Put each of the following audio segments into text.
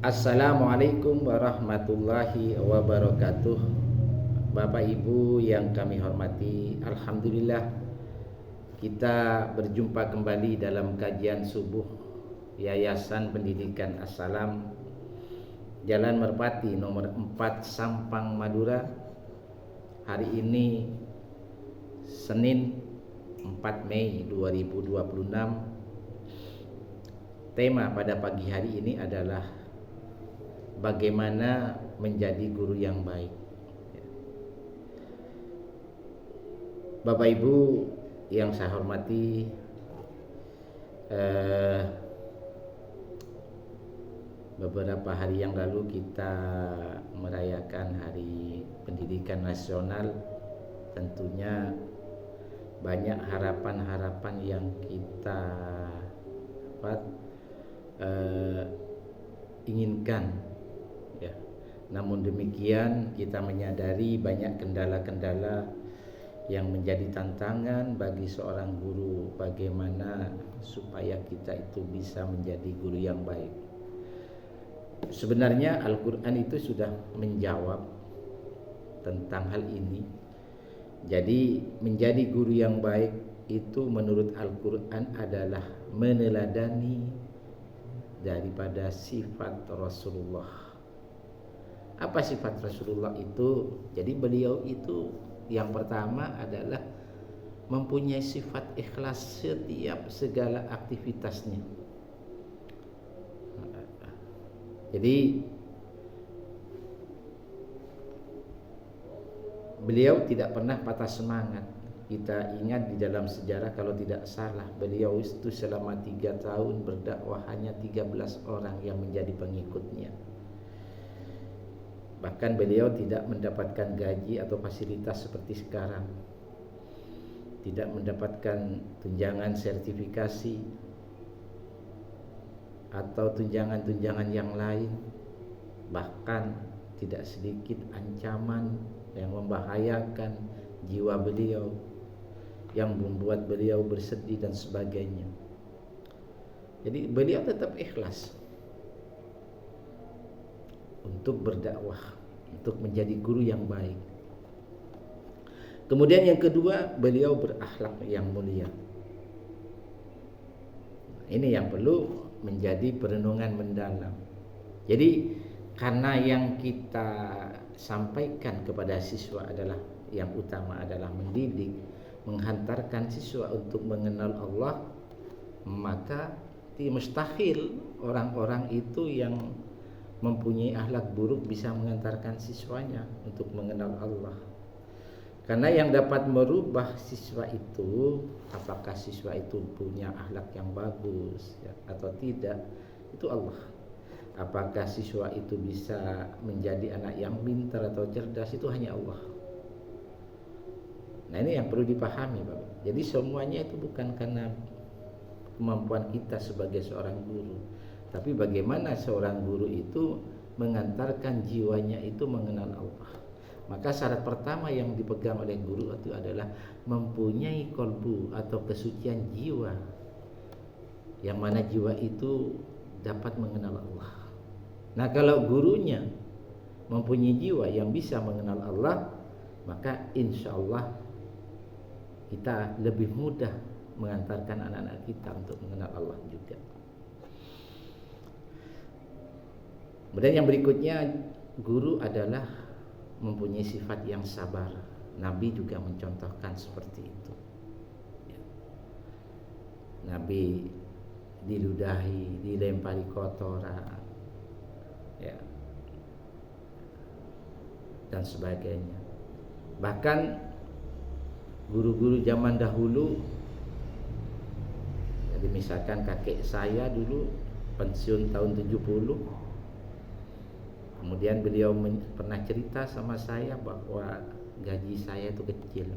Assalamualaikum warahmatullahi wabarakatuh. Bapak Ibu yang kami hormati, alhamdulillah kita berjumpa kembali dalam kajian subuh Yayasan Pendidikan As-Salam, Jalan Merpati nomor 4 Sampang, Madura. Hari ini Senin 4 Mei 2026. Tema pada pagi hari ini adalah bagaimana menjadi guru yang baik. Bapak Ibu yang saya hormati, beberapa hari yang lalu kita merayakan Hari Pendidikan Nasional. Tentunya banyak harapan-harapan yang kita inginkan, ya. Namun demikian kita menyadari banyak kendala-kendala yang menjadi tantangan bagi seorang guru, bagaimana supaya kita itu bisa menjadi guru yang baik. Sebenarnya Al-Quran itu sudah menjawab tentang hal ini. Jadi menjadi guru yang baik itu menurut Al-Quran adalah meneladani daripada sifat Rasulullah. Apa sifat Rasulullah itu? Jadi beliau itu yang pertama adalah mempunyai sifat ikhlas setiap segala aktivitasnya. Jadi beliau tidak pernah patah semangat. Kita ingat di dalam sejarah, kalau tidak salah, beliau itu selama 3 tahun berdakwah hanya 13 orang yang menjadi pengikutnya. Bahkan beliau tidak mendapatkan gaji atau fasilitas seperti sekarang, tidak mendapatkan tunjangan sertifikasi atau tunjangan-tunjangan yang lain. Bahkan tidak sedikit ancaman yang membahayakan jiwa beliau, yang membuat beliau bersedih dan sebagainya. Jadi beliau tetap ikhlas untuk berdakwah, untuk menjadi guru yang baik. Kemudian yang kedua, beliau berakhlak yang mulia. Ini yang perlu menjadi perenungan mendalam. Jadi karena yang kita sampaikan kepada siswa adalah, yang utama adalah mendidik, menghantarkan siswa untuk mengenal Allah, maka mustahil orang-orang itu yang mempunyai akhlak buruk bisa mengantarkan siswanya untuk mengenal Allah. Karena yang dapat merubah siswa itu, apakah siswa itu punya akhlak yang bagus ya, atau tidak, itu Allah. Apakah siswa itu bisa menjadi anak yang pintar atau cerdas, itu hanya Allah. Nah, ini yang perlu dipahami, Bapak. Jadi semuanya itu bukan karena kemampuan kita sebagai seorang guru, tapi bagaimana seorang guru itu mengantarkan jiwanya itu mengenal Allah. Maka syarat pertama yang dipegang oleh guru itu adalah mempunyai qalbu atau kesucian jiwa, yang mana jiwa itu dapat mengenal Allah. Nah, kalau gurunya mempunyai jiwa yang bisa mengenal Allah, maka insya Allah kita lebih mudah mengantarkan anak-anak kita untuk mengenal Allah juga. Kemudian yang berikutnya, guru adalah mempunyai sifat yang sabar. Nabi juga mencontohkan seperti itu. Nabi diludahi, dilempari kotoran, ya, dan sebagainya. Bahkan guru-guru zaman dahulu, jadi misalkan kakek saya dulu pensiun tahun 70, kemudian beliau pernah cerita sama saya bahwa gaji saya itu kecil,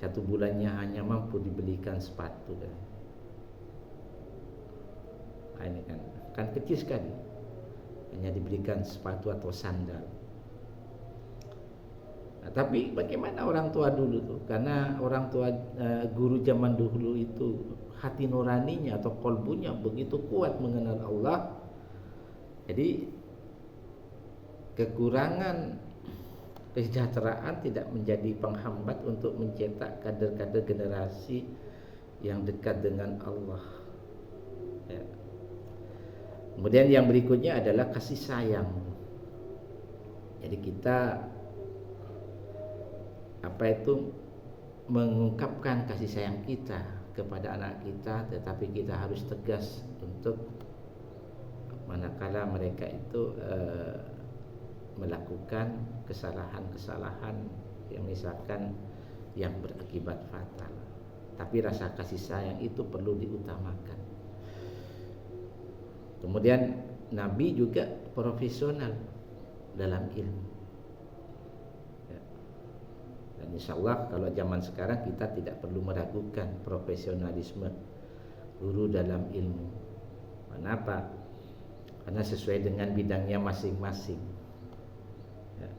1 bulannya hanya mampu dibelikan sepatu kan. Nah, ini kan kecil sekali, hanya diberikan sepatu atau sandal. Nah, tapi bagaimana orang tua dulu tuh? Karena orang tua guru zaman dulu itu hati nuraninya atau kolbunya begitu kuat mengenal Allah, Jadi kekurangan kesejahteraan tidak menjadi penghambat untuk mencetak kader-kader generasi yang dekat dengan Allah. Ya. Kemudian yang berikutnya adalah kasih sayang. Jadi kita mengungkapkan kasih sayang kita kepada anak kita, tetapi kita harus tegas untuk manakala mereka itu melakukan kesalahan-kesalahan yang misalkan yang berakibat fatal. Tapi rasa kasih sayang itu perlu diutamakan. Kemudian Nabi juga profesional dalam ilmu. Ya. Dan insya Allah kalau zaman sekarang kita tidak perlu meragukan profesionalisme guru dalam ilmu. Kenapa? Karena sesuai dengan bidangnya masing-masing. Ya.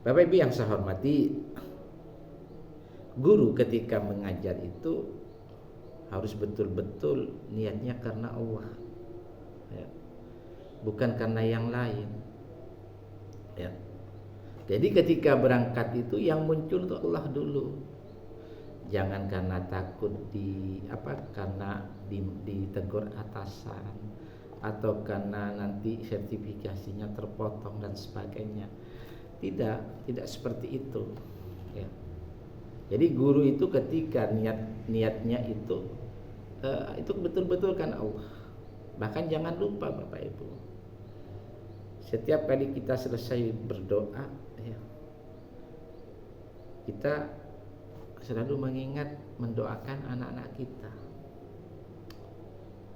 Bapak Ibu yang saya hormati, guru ketika mengajar itu harus betul-betul niatnya karena Allah, ya. Bukan karena yang lain, ya. Jadi ketika berangkat itu yang muncul itu Allah dulu. Jangan karena takut karena ditegur atasan atau karena nanti sertifikasinya terpotong dan sebagainya. Tidak seperti itu, ya. Jadi guru itu ketika niatnya itu betul-betul kan Allah. Bahkan jangan lupa Bapak Ibu, setiap kali kita selesai berdoa, ya, kita selalu mengingat mendoakan anak-anak kita.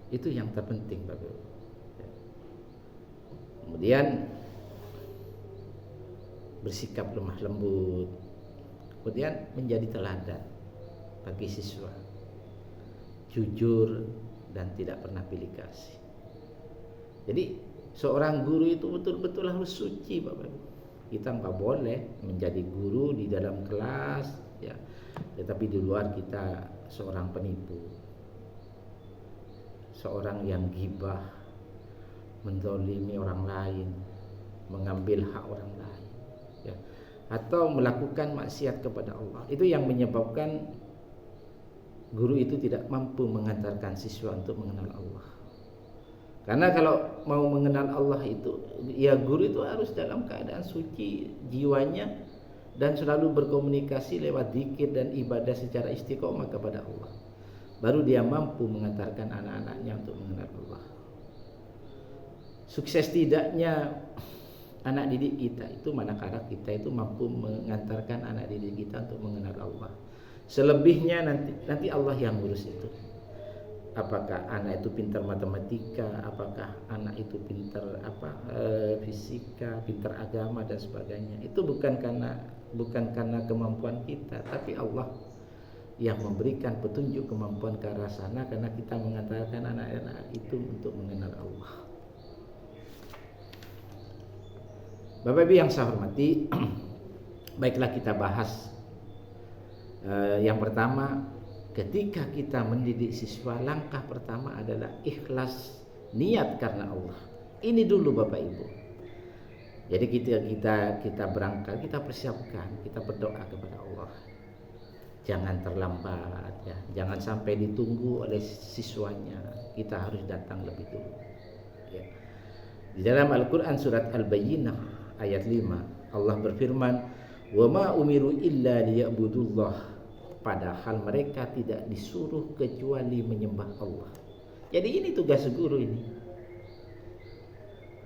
Itu yang terpenting Bapak Ibu. Ya. Kemudian bersikap lemah lembut. Kemudian menjadi teladan bagi siswa, jujur dan tidak pernah pilih kasih. Jadi seorang guru itu betul-betul harus suci Bapak Ibu. Kita nggak boleh menjadi guru di dalam kelas, ya, tetapi di luar kita seorang penipu, seorang yang ghibah, menzalimi orang lain, mengambil hak orang lain, ya, atau melakukan maksiat kepada Allah. Itu yang menyebabkan guru itu tidak mampu mengantarkan siswa untuk mengenal Allah. Karena kalau mau mengenal Allah itu, ya guru itu harus dalam keadaan suci jiwanya dan selalu berkomunikasi lewat zikir dan ibadah secara istiqomah kepada Allah. Baru dia mampu mengantarkan anak-anaknya untuk mengenal Allah. Sukses tidaknya anak didik kita itu manakala kita itu mampu mengantarkan anak didik kita untuk mengenal Allah. Selebihnya nanti Allah yang ngurus itu. Apakah anak itu pintar matematika, apakah anak itu pintar fisika, pintar agama dan sebagainya. Itu bukan karena kemampuan kita, tapi Allah yang memberikan petunjuk kemampuan ke arah sana karena kita mengantarkan anak-anak itu untuk mengenal Allah. Bapak Ibu yang saya hormati, baiklah kita bahas. Yang pertama, ketika kita mendidik siswa, langkah pertama adalah ikhlas, niat karena Allah. Ini dulu Bapak Ibu. Jadi kita berangkat, kita persiapkan, kita berdoa kepada Allah. Jangan terlambat, ya. Jangan sampai ditunggu oleh siswanya. Kita harus datang lebih dulu. Ya. Di dalam Al-Quran surat Al-Bayyinah ayat 5 Allah berfirman, "Wa ma umiru illa liya'budullah." Padahal mereka tidak disuruh kecuali menyembah Allah. Jadi ini tugas guru ini.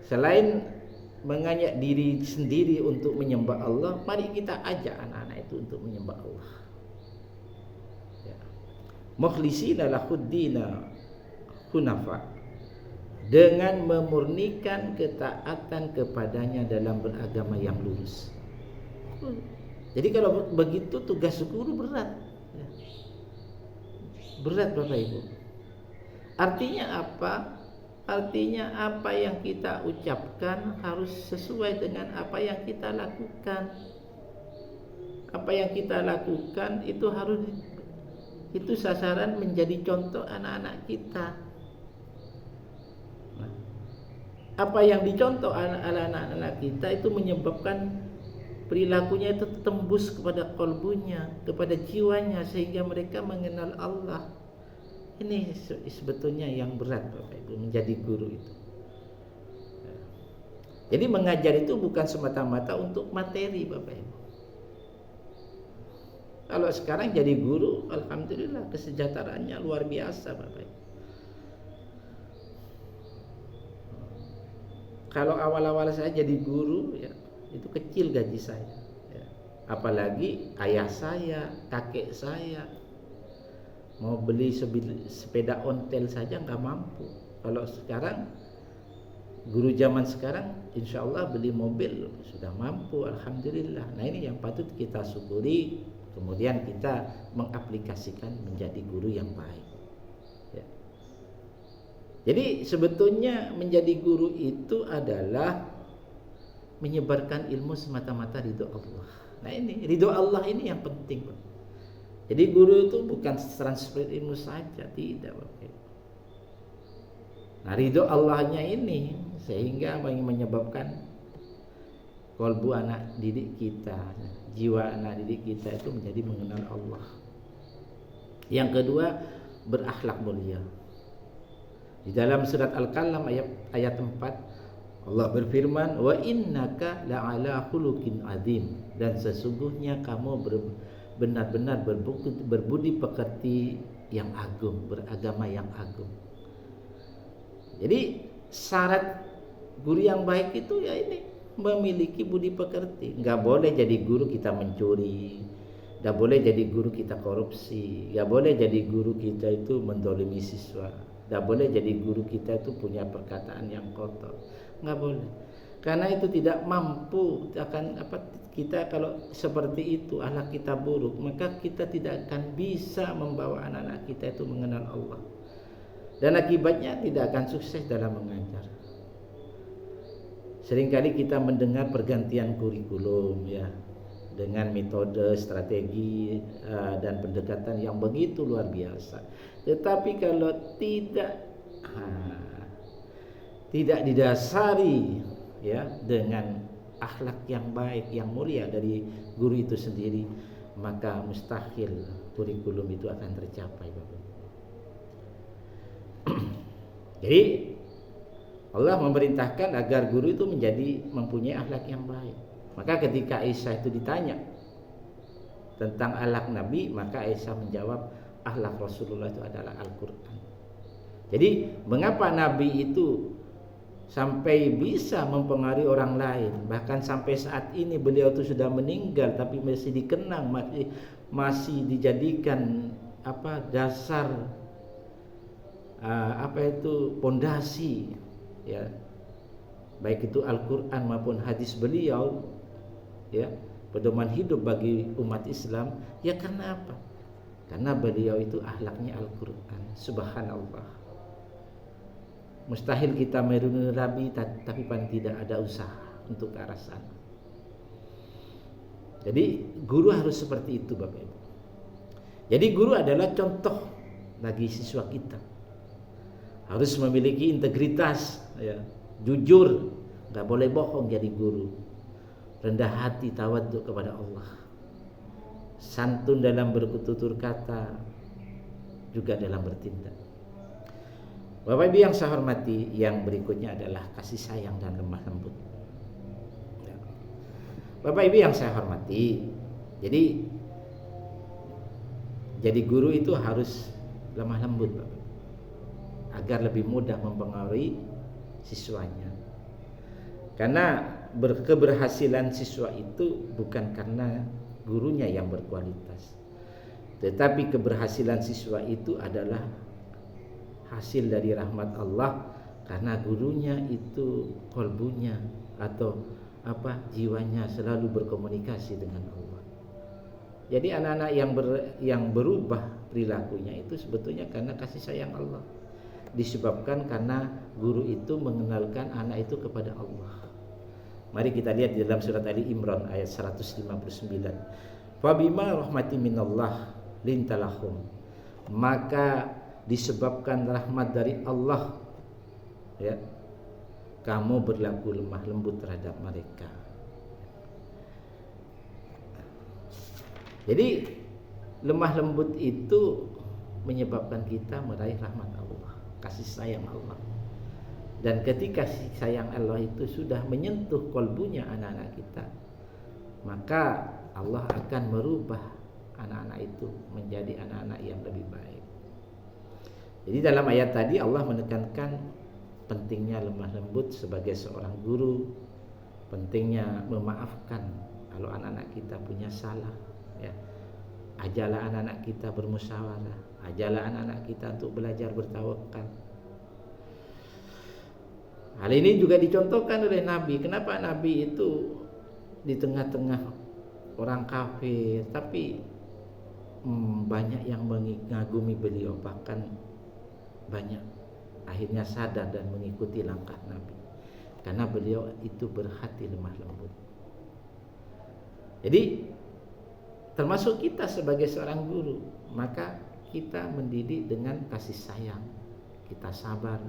Selain mengajak diri sendiri untuk menyembah Allah, mari kita ajak anak-anak itu untuk menyembah Allah. Ya. Mukhlisina lahuddina hunafa, dengan memurnikan ketaatan kepadanya dalam beragama yang lurus. Jadi kalau begitu tugas guru berat, ya. Berat Bapak Ibu. Artinya apa? Artinya apa yang kita ucapkan harus sesuai dengan apa yang kita lakukan. Apa yang kita lakukan itu sasaran menjadi contoh anak-anak kita. Nah, apa yang dicontoh anak-anak kita itu menyebabkan perilakunya itu tembus kepada kalbunya, kepada jiwanya, sehingga mereka mengenal Allah. Ini sebetulnya yang berat Bapak Ibu, menjadi guru itu. Jadi mengajar itu bukan semata-mata untuk materi Bapak Ibu. Kalau sekarang jadi guru, alhamdulillah kesejahteraannya luar biasa Bapak Ibu. Kalau awal-awal saya jadi guru, ya itu kecil gaji saya, ya. Apalagi ayah saya, kakek saya mau beli sepeda ontel saja nggak mampu. Kalau sekarang guru zaman sekarang, insya Allah beli mobil sudah mampu, alhamdulillah. Nah ini yang patut kita syukuri. Kemudian kita mengaplikasikan menjadi guru yang baik. Ya. Jadi sebetulnya menjadi guru itu adalah menyebarkan ilmu semata-mata ridho Allah. Nah ini ridho Allah ini yang penting. Jadi guru itu bukan transfer ilmu saja, tidak Bapak. Nah ridho Allahnya ini sehingga menyebabkan kalbu anak didik kita, jiwa anak didik kita itu menjadi mengenal Allah. Yang kedua, berakhlak mulia. Di dalam surat Al-Qalam ayat 4 Allah berfirman, wa innaka la'ala khuluqin azim, dan sesungguhnya kamu benar-benar berbudi pekerti yang agung, beragama yang agung. Jadi syarat guru yang baik itu ya ini, memiliki budi pekerti. Nggak boleh jadi guru kita mencuri, nggak boleh jadi guru kita korupsi, nggak boleh jadi guru kita itu mendolimi siswa, nggak boleh jadi guru kita itu punya perkataan yang kotor, nggak boleh. Karena itu tidak mampu akan kita kalau seperti itu, anak kita buruk, maka kita tidak akan bisa membawa anak-anak kita itu mengenal Allah. Dan akibatnya tidak akan sukses dalam mengajar. Seringkali kita mendengar pergantian kurikulum ya, dengan metode, strategi dan pendekatan yang begitu luar biasa. Tetapi kalau tidak didasari ya dengan akhlak yang baik, yang mulia dari guru itu sendiri, maka mustahil kurikulum itu akan tercapai Bapak. Jadi Allah memerintahkan agar guru itu mempunyai akhlak yang baik. Maka ketika Aisyah itu ditanya tentang akhlak Nabi, maka Aisyah menjawab, akhlak Rasulullah itu adalah Al-Quran. Jadi mengapa Nabi itu sampai bisa mempengaruhi orang lain, bahkan sampai saat ini beliau itu sudah meninggal tapi masih dikenang, masih dijadikan dasar pondasi ya, baik itu Al-Quran maupun hadis beliau ya, pedoman hidup bagi umat Islam. Ya karena apa? Karena beliau itu akhlaknya Al-Quran. Subhanallah. Mustahil kita meniru Nabi, tapi paling tidak ada usaha untuk ke arah sana. Jadi guru harus seperti itu Bapak Ibu. Jadi guru adalah contoh bagi siswa kita. Harus memiliki integritas ya, jujur, nggak boleh bohong jadi guru. Rendah hati, tawadhu kepada Allah. Santun dalam bertutur kata, juga dalam bertindak. Bapak Ibu yang saya hormati, yang berikutnya adalah kasih sayang dan lemah lembut. Ya. Bapak Ibu yang saya hormati, jadi guru itu harus lemah lembut Bapak, agar lebih mudah mempengaruhi siswanya. Karena keberhasilan siswa itu bukan karena gurunya yang berkualitas, tetapi keberhasilan siswa itu adalah hasil dari rahmat Allah, karena gurunya itu kolbunya atau jiwanya selalu berkomunikasi dengan Allah. Jadi anak-anak yang berubah perilakunya itu sebetulnya karena kasih sayang Allah, disebabkan karena guru itu mengenalkan anak itu kepada Allah. Mari kita lihat di dalam surat Ali Imran ayat 159. Fabima rahmati minallah lintalahum, maka disebabkan rahmat dari Allah ya, kamu berlaku lemah lembut terhadap mereka. Jadi lemah lembut itu menyebabkan kita meraih rahmat Allah, kasih sayang Allah. Dan ketika kasih sayang Allah itu sudah menyentuh kolbunya anak-anak kita, maka Allah akan merubah anak-anak itu menjadi anak-anak yang lebih baik. Jadi dalam ayat tadi Allah menekankan pentingnya lemah lembut sebagai seorang guru, pentingnya memaafkan kalau anak-anak kita punya salah, ya. Ajarlah anak-anak kita bermusyawarah, ajarlah anak-anak kita untuk belajar bertawakal. Hal ini juga dicontohkan oleh Nabi. Kenapa Nabi itu di tengah-tengah orang kafir, tapi banyak yang mengagumi beliau, bahkan banyak akhirnya sadar dan mengikuti langkah Nabi, karena beliau itu berhati lemah lembut. Jadi termasuk kita sebagai seorang guru, maka kita mendidik dengan kasih sayang, kita sabar,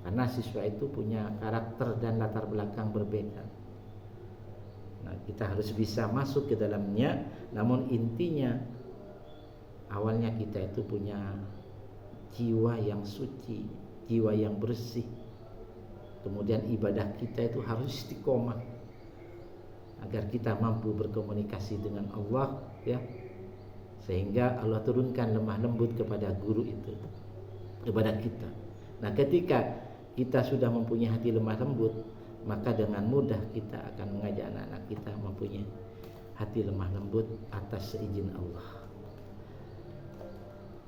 karena siswa itu punya karakter dan latar belakang berbeda. Nah, kita harus bisa masuk ke dalamnya, namun intinya awalnya kita itu punya jiwa yang suci, jiwa yang bersih. Kemudian ibadah kita itu harus istiqomah agar kita mampu berkomunikasi dengan Allah, ya, sehingga Allah turunkan lemah lembut kepada guru itu, kepada kita. Nah, ketika kita sudah mempunyai hati lemah lembut, maka dengan mudah kita akan mengajak anak-anak kita mempunyai hati lemah lembut atas seizin Allah.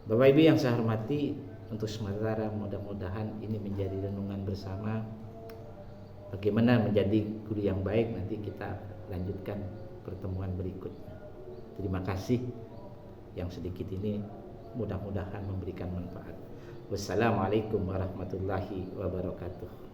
Bapak Ibu yang saya hormati, untuk sementara mudah-mudahan ini menjadi renungan bersama bagaimana menjadi guru yang baik. Nanti kita lanjutkan pertemuan berikutnya. Terima kasih, yang sedikit ini mudah-mudahan memberikan manfaat. Wassalamualaikum warahmatullahi wabarakatuh.